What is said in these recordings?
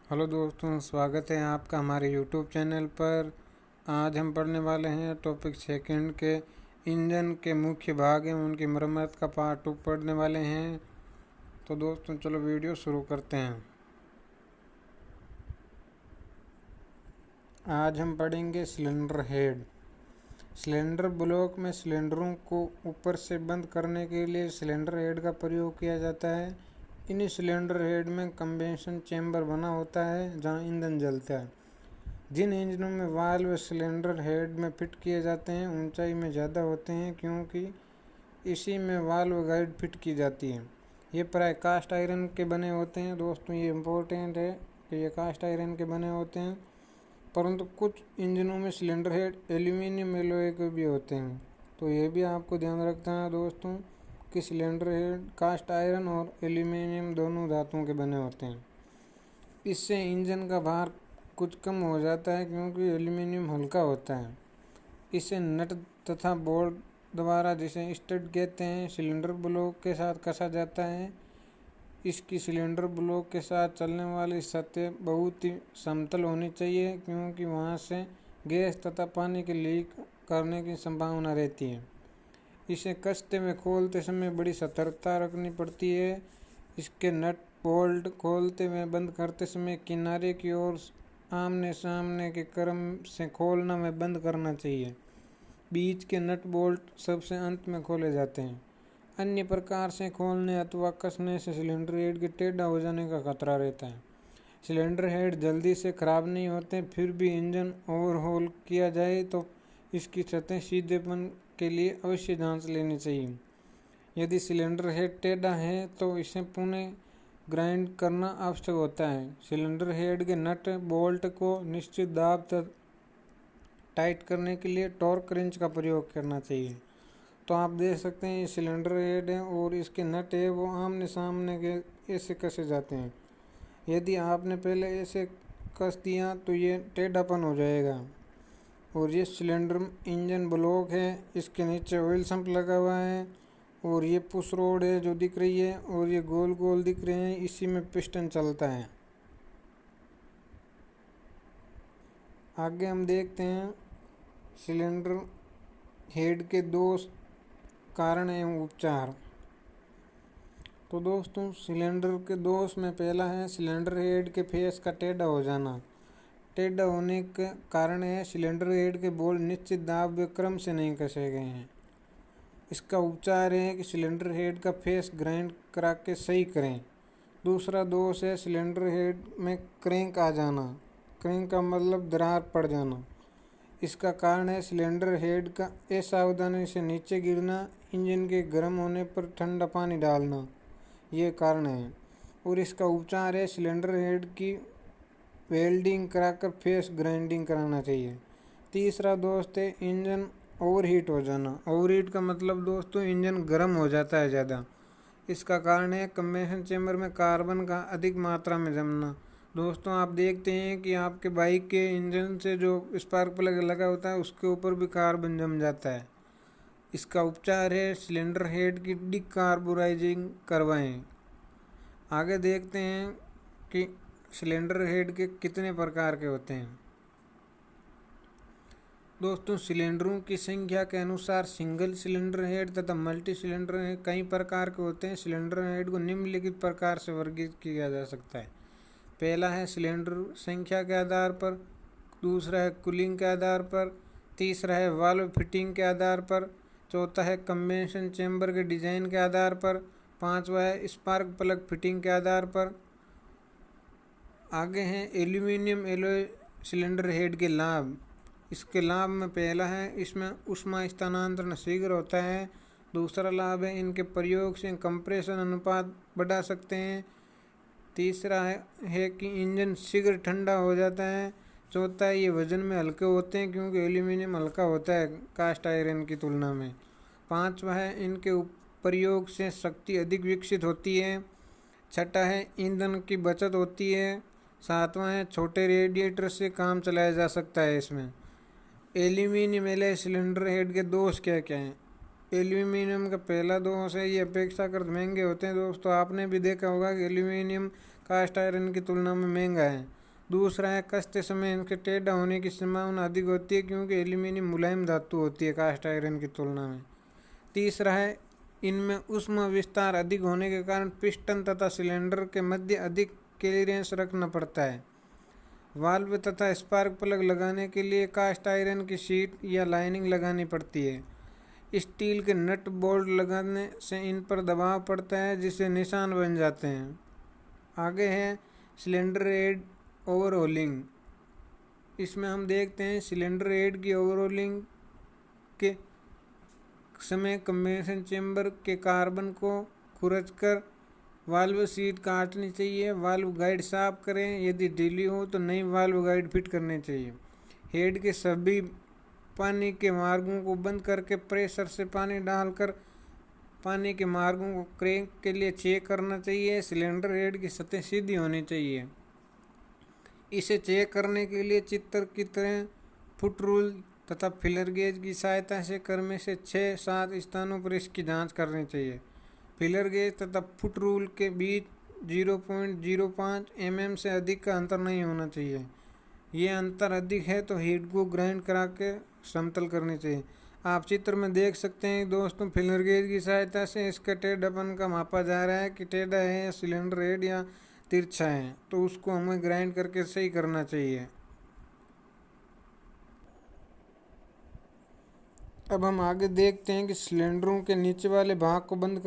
Hello दोस्तों, स्वागत है आपका हमारे यूट्यूब चैनल पर। आज हम पढ़ने वाले हैं टॉपिक सेकंड के इंजन के मुख्य भाग एवं उनकी मरम्मत का पार्ट 2 पढ़ने वाले हैं। तो दोस्तों चलो वीडियो शुरू करते हैं। आज हम पढ़ेंगे सिलेंडर हेड। सिलेंडर ब्लॉक में सिलेंडरों को ऊपर से बंद करने के लिए सिलेंडर हेड का प्रयोग किया जाता है। इन सिलेंडर हेड में कंबेंशन चेंबर बना होता है जहां ईंधन जलता है। जिन इंजनों में वाल्व सिलेंडर हेड में फिट किए जाते हैं ऊंचाई में ज़्यादा होते हैं क्योंकि इसी में वाल्व गाइड फिट की जाती है। ये प्राय कास्ट आयरन के बने होते हैं। दोस्तों ये इम्पोर्टेंट है कि ये कास्ट आयरन के बने होते हैं, परंतु कुछ इंजनों में सिलेंडर हेड एल्यूमिनियम एलॉय के भी होते हैं। तो ये भी आपको ध्यान रखना है दोस्तों कि सिलेंडर हेड कास्ट आयरन और एल्यूमिनियम दोनों धातुओं के बने होते हैं। इससे इंजन का भार कुछ कम हो जाता है क्योंकि एल्यूमिनियम हल्का होता है। इसे नट तथा बोल्ट द्वारा, जिसे स्टड कहते हैं, सिलेंडर ब्लॉक के साथ कसा जाता है। इसकी सिलेंडर ब्लॉक के साथ चलने वाली सतह बहुत ही समतल होनी चाहिए क्योंकि वहां से गैस तथा पानी के लीक करने की संभावना रहती है। इसे कसते में खोलते समय बड़ी सतर्कता रखनी पड़ती है। इसके नट बोल्ट खोलते व बंद करते समय किनारे की ओर आमने सामने के क्रम से खोलना व बंद करना चाहिए। बीच के नट बोल्ट सबसे अंत में खोले जाते हैं। अन्य प्रकार से खोलने अथवा कसने से सिलेंडर हेड के टेढ़ा हो जाने का खतरा रहता है। सिलेंडर हेड जल्दी से खराब नहीं होते। फिर भी इंजन ओवरहॉल किया जाए तो इसकी सतह सीधेपन के लिए अवश्य जांच लेनी चाहिए। यदि सिलेंडर हेड टेढ़ा है तो इसे पुनः ग्राइंड करना आवश्यक होता है। सिलेंडर हेड के नट बोल्ट को निश्चित दाब तक टाइट करने के लिए टॉर्क रिंच का प्रयोग करना चाहिए। तो आप देख सकते हैं ये सिलेंडर हेड है और इसके नट है वो आमने सामने के ऐसे कसे जाते हैं। यदि आपने पहले ऐसे कस दिया तो ये टेढ़ापन हो जाएगा। और ये सिलेंडर इंजन ब्लॉक है, इसके नीचे ऑयल सम्प लगा हुआ है और ये पुश रोड है जो दिख रही है और ये गोल गोल दिख रहे हैं, इसी में पिस्टन चलता है। आगे हम देखते हैं सिलेंडर हेड के दो कारण एवं उपचार। तो दोस्तों सिलेंडर के दोष में पहला है सिलेंडर हेड के फेस का टेढ़ा हो जाना। टेढ़ा होने का कारण है सिलेंडर हेड के बोल्ट निश्चित दाब व क्रम से नहीं कसे गए हैं। इसका उपचार है कि सिलेंडर हेड का फेस ग्राइंड करा के सही करें। दूसरा दोष है सिलेंडर हेड में क्रैंक आ जाना। क्रैंक का मतलब दरार पड़ जाना। इसका कारण है सिलेंडर हेड का असावधानी से नीचे गिरना, इंजन के गर्म होने पर ठंडा पानी डालना, ये कारण है। और इसका उपचार है सिलेंडर हेड की वेल्डिंग कराकर फेस ग्राइंडिंग कराना चाहिए। तीसरा दोस्त है इंजन ओवरहीट हो जाना। ओवरहीट का मतलब दोस्तों इंजन गर्म हो जाता है ज़्यादा। इसका कारण है कंबेंशन चेंबर में कार्बन का अधिक मात्रा में जमना। दोस्तों आप देखते हैं कि आपके बाइक के इंजन से जो स्पार्क प्लग लगा होता है उसके ऊपर भी कार्बन जम जाता है। इसका उपचार है सिलेंडर हेड की डिकार्बुराइजिंग करवाएं। आगे देखते हैं कि सिलेंडर हेड के कितने प्रकार के होते हैं। दोस्तों सिलेंडरों की संख्या के अनुसार सिंगल सिलेंडर हेड तथा मल्टी सिलेंडर हेड कई प्रकार के होते हैं। सिलेंडर हेड को निम्नलिखित प्रकार से वर्गीकृत किया जा सकता है। पहला है सिलेंडर संख्या के आधार पर, दूसरा है कूलिंग के आधार पर, तीसरा है वाल्व फिटिंग के आधार पर, चौथा है कंबेंशन चेंबर के डिजाइन के आधार पर, पांचवा है स्पार्क प्लग फिटिंग के आधार पर। आगे हैं एल्यूमिनियम एलॉय सिलेंडर हेड के लाभ। इसके लाभ में पहला है इसमें ऊष्मा स्थानांतरण शीघ्र होता है। दूसरा लाभ है इनके प्रयोग से कंप्रेशन अनुपात बढ़ा सकते हैं। तीसरा है कि इंजन शीघ्र ठंडा हो जाता है। चौथा है ये वजन में हल्के होते हैं क्योंकि एल्यूमिनियम हल्का होता है कास्ट आयरन की तुलना में। पांचवा है इनके प्रयोग से शक्ति अधिक विकसित होती है। छठा है ईंधन की बचत होती है। सातवां है छोटे रेडिएटर से काम चलाया जा सकता है इसमें। एल्यूमिनियम एलॉय सिलेंडर हेड के दोष क्या क्या हैं। एल्यूमिनियम का पहला दोष है ये अपेक्षाकृत महंगे होते हैं। दोस्तों आपने भी देखा होगा कि एल्यूमिनियम कास्ट आयरन की तुलना में महंगा है। दूसरा है कसते समय इनके टेढ़ा होने की संभावना अधिक होती है क्योंकि एल्यूमीनियम मुलायम धातु होती है कास्ट आयरन की तुलना में। तीसरा है इनमें ऊष्मा विस्तार अधिक होने के कारण पिस्टन तथा सिलेंडर के मध्य अधिक क्लीयरेंस रखना पड़ता है। वाल्व तथा स्पार्क प्लग लगाने के लिए कास्ट आयरन की शीट या लाइनिंग लगानी पड़ती है। स्टील के नट बोल्ट लगाने से इन पर दबाव पड़ता है जिससे निशान बन जाते हैं। आगे है सिलेंडर हेड ओवरहोलिंग। इसमें हम देखते हैं सिलेंडर हेड की ओवरहोलिंग के समय कंबेंशन चेंबर के कार्बन को खुरचकर वाल्व सीट काटनी चाहिए। वाल्व गाइड साफ करें, यदि ढीली हो तो नई वाल्व गाइड फिट करनी चाहिए। हेड के सभी पानी के मार्गों को बंद करके प्रेशर से पानी डालकर पानी के मार्गों को क्रैंक के लिए चेक करना चाहिए। सिलेंडर हेड की सतह सीधी होनी चाहिए। इसे चेक करने के लिए चित्र की तरह फुट रूल तथा फिलर गेज की सहायता से क्रम से 6-7 स्थानों पर इसकी जांच करनी चाहिए। फिलर गेज तथा फुट रूल के बीच 0.05 mm से अधिक का अंतर नहीं होना चाहिए। ये अंतर अधिक है तो हेड को ग्राइंड करा के समतल करनी चाहिए। आप चित्र में देख सकते हैं दोस्तों, फिलर गेज की सहायता से इसका टेढ़ापन का मापा जा रहा है कि टेढ़ा है या सिलेंडर हेड या तिरछा है, तो उसको हमें ग्राइंड करके सही करना चाहिए। अब हम आगे देखते हैं कि सिलेंडरों के नीचे वाले भाग को बंद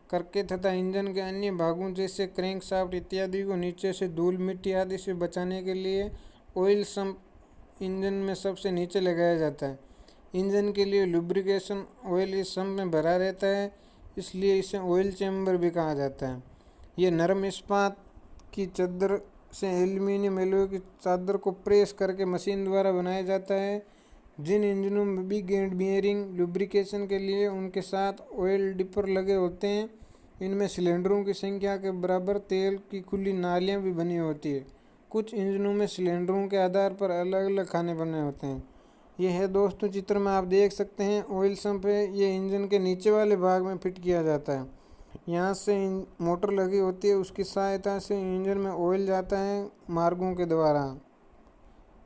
करके तथा इंजन के अन्य भागों जैसे क्रैंक शाफ्ट इत्यादि को नीचे से धूल मिट्टी आदि से बचाने के लिए ऑयल सम्प इंजन में सबसे नीचे लगाया जाता है। इंजन के लिए लुब्रिकेशन ऑयल इस सम्प में भरा रहता है, इसलिए इसे ऑयल चैम्बर भी कहा जाता है। यह नरम इस्पात की चादर से एल्यूमीनियम एलॉय की चादर को प्रेस करके मशीन द्वारा बनाया जाता है। जिन इंजनों में बिग एंड बियरिंग लुब्रिकेशन के लिए उनके साथ ऑयल डिपर लगे होते हैं, इनमें सिलेंडरों की संख्या के बराबर तेल की खुली नालियां भी बनी होती है। कुछ इंजनों में सिलेंडरों के आधार पर अलग अलग खाने बने होते हैं। यह है दोस्तों चित्र में आप देख सकते हैं ऑयल सम्प है, ये इंजन के नीचे वाले भाग में फिट किया जाता है। यहाँ से मोटर लगी होती है, उसकी सहायता से इंजन में ऑयल जाता है मार्गों के द्वारा।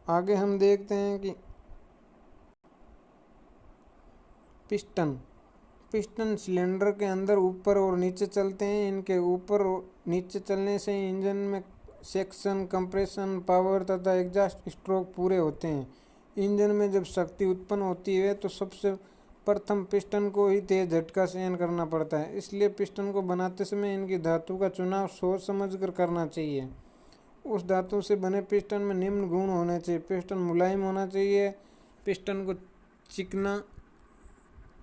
आगे हम देखते हैं कि पिस्टन सिलेंडर के अंदर ऊपर और नीचे चलते हैं। इनके ऊपर और नीचे चलने से इंजन में सेक्शन, कंप्रेशन, पावर तथा एग्जॉस्ट स्ट्रोक पूरे होते हैं। इंजन में जब शक्ति उत्पन्न होती है तो सबसे प्रथम पिस्टन को ही तेज झटका सहन करना पड़ता है, इसलिए पिस्टन को बनाते समय इनकी धातु का चुनाव सोच समझ कर करना चाहिए। उस धातु से बने पिस्टन में निम्न गुण होने चाहिए। पिस्टन मुलायम होना चाहिए, पिस्टन को चिकना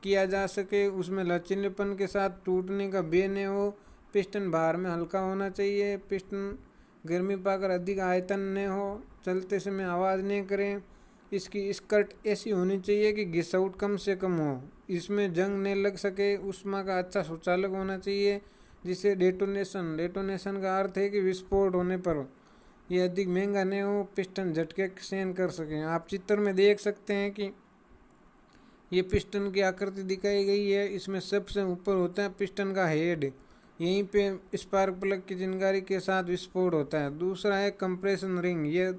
किया जा सके, उसमें लचीलेपन के साथ टूटने का भय न हो, पिस्टन बाहर में हल्का होना चाहिए, पिस्टन गर्मी पाकर अधिक आयतन न हो, चलते समय आवाज़ नहीं करें। इसकी स्कर्ट ऐसी होनी चाहिए कि घिसाउट कम से कम हो, इसमें जंग न लग सके। ऊष्मा का अच्छा सुचालक होना चाहिए जिससे डेटोनेशन का अर्थ है कि विस्फोट होने पर यह अधिक महंगा न हो, पिस्टन झटके सहन कर सकें। आप चित्र में देख सकते हैं कि ये पिस्टन की आकृति दिखाई गई है। इसमें सबसे ऊपर होता है पिस्टन का हेड, यहीं पे स्पार्क प्लग की चिंगारी के साथ विस्फोट होता है। दूसरा है कंप्रेशन रिंग, ये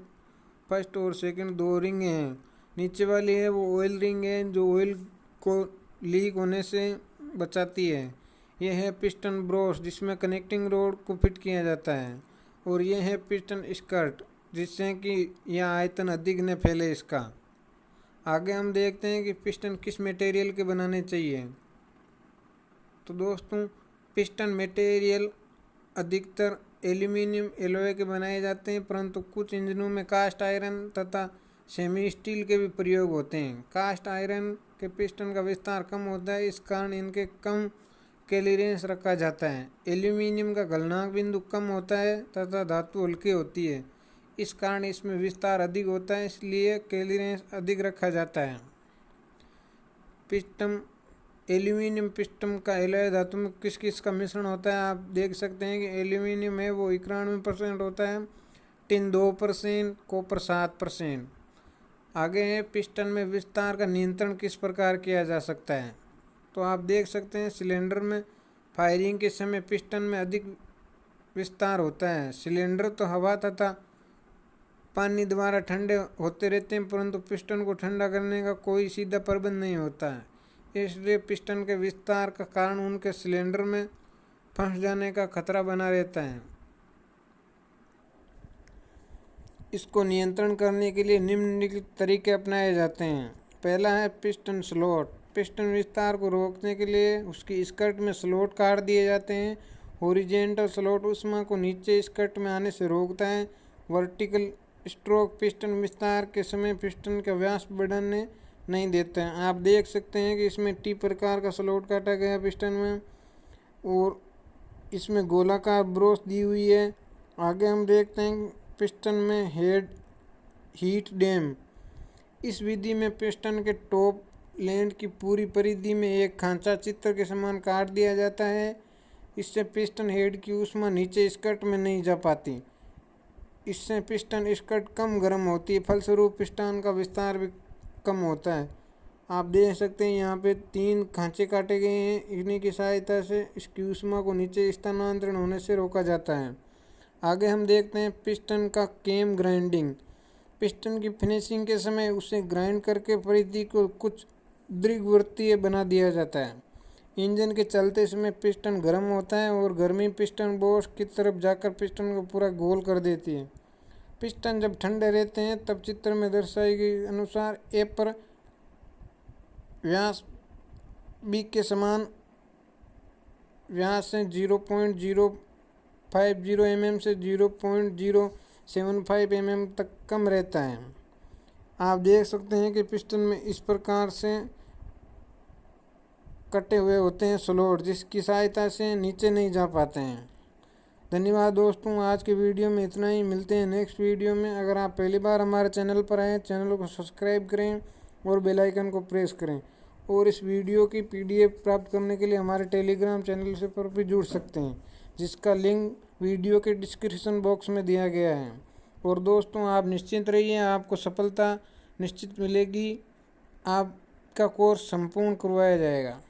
फर्स्ट और सेकंड दो रिंग हैं। नीचे वाली है वो ऑयल रिंग है जो ऑयल को लीक होने से बचाती है। यह है पिस्टन ब्रोस जिसमें कनेक्टिंग रोड को फिट किया जाता है। और यह है पिस्टन स्कर्ट जिससे कि यह आयतन अधिक न फैले इसका। आगे हम देखते हैं कि पिस्टन किस मटेरियल के बनाने चाहिए। तो दोस्तों पिस्टन मटेरियल अधिकतर एल्यूमीनियम एलॉय के बनाए जाते हैं, परंतु कुछ इंजनों में कास्ट आयरन तथा सेमी स्टील के भी प्रयोग होते हैं। कास्ट आयरन के पिस्टन का विस्तार कम होता है, इस कारण इनके कम क्लीयरेंस रखा जाता है। एल्यूमीनियम का गलनांक बिंदु कम होता है तथा धातु हल्की होती है, इस कारण इसमें विस्तार अधिक होता है, इसलिए क्लीयरेंस अधिक रखा जाता है। पिस्टन एल्यूमीनियम पिस्टन का एलॉय धातु में किस किस का मिश्रण होता है आप देख सकते हैं कि एल्यूमीनियम है वो 91% होता है, टिन 2%, कॉपर 7%। आगे है पिस्टन में विस्तार का नियंत्रण किस प्रकार किया जा सकता है। तो आप देख सकते हैं सिलेंडर में फायरिंग के समय पिस्टन में अधिक विस्तार होता है। सिलेंडर तो हवा तथा पानी द्वारा ठंडे होते रहते हैं, परंतु पिस्टन को ठंडा करने का कोई सीधा प्रबंध नहीं होता है। इसलिए पिस्टन के विस्तार का कारण उनके सिलेंडर में फंस जाने का खतरा बना रहता है। इसको नियंत्रण करने के लिए निम्नलिखित तरीके अपनाए जाते हैं। पहला है पिस्टन स्लॉट। पिस्टन विस्तार को रोकने के लिए उसकी स्कर्ट में स्लॉट काट दिए जाते हैं। हॉरिजॉन्टल स्लॉट ऊष्मा को नीचे स्कर्ट में आने से रोकता है। वर्टिकल स्ट्रोक पिस्टन विस्तार के समय पिस्टन का व्यास बढ़ने नहीं देता है। आप देख सकते हैं कि इसमें टी प्रकार का स्लॉट काटा गया पिस्टन में और इसमें गोलाकार ब्रोश दी हुई है। आगे हम देखते हैं पिस्टन में हेड हीट डैम। इस विधि में पिस्टन के टॉप लैंड की पूरी परिधि में एक खांचा चित्र के समान काट दिया जाता है। इससे पिस्टन हेड की ऊष्मा नीचे स्कर्ट में नहीं जा पाती। इससे पिस्टन स्कर्ट कम गर्म होती है, फलस्वरूप पिस्टन का विस्तार भी कम होता है। आप देख सकते हैं यहाँ पे 3 खांचे काटे गए हैं। इन्हीं की सहायता से इसकी ऊष्मा को नीचे स्थानांतरण होने से रोका जाता है। आगे हम देखते हैं पिस्टन का केम ग्राइंडिंग। पिस्टन की फिनिशिंग के समय उसे ग्राइंड करके परिधि को कुछ दीर्घवृत्तीय बना दिया जाता है। इंजन के चलते समय पिस्टन गर्म होता है और गर्मी पिस्टन बोस की तरफ जाकर पिस्टन को पूरा गोल कर देती है। पिस्टन जब ठंडे रहते हैं तब चित्र में दर्शाए गए अनुसार ए पर व्यास बी के समान व्यास से 0.050 mm से 0.075 mm तक कम रहता है। आप देख सकते हैं कि पिस्टन में इस प्रकार से कटे हुए होते हैं स्लॉट, जिसकी सहायता से नीचे नहीं जा पाते हैं। धन्यवाद दोस्तों, आज के वीडियो में इतना ही। मिलते हैं नेक्स्ट वीडियो में। अगर आप पहली बार हमारे चैनल पर आए, चैनल को सब्सक्राइब करें और बेल आइकन को प्रेस करें। और इस वीडियो की PDF प्राप्त करने के लिए हमारे टेलीग्राम चैनल से पर भी जुड़ सकते हैं, जिसका लिंक वीडियो के डिस्क्रिप्शन बॉक्स में दिया गया है। और दोस्तों, आप निश्चिंत रहिए, आपको सफलता निश्चित मिलेगी। आपका कोर्स संपूर्ण करवाया जाएगा।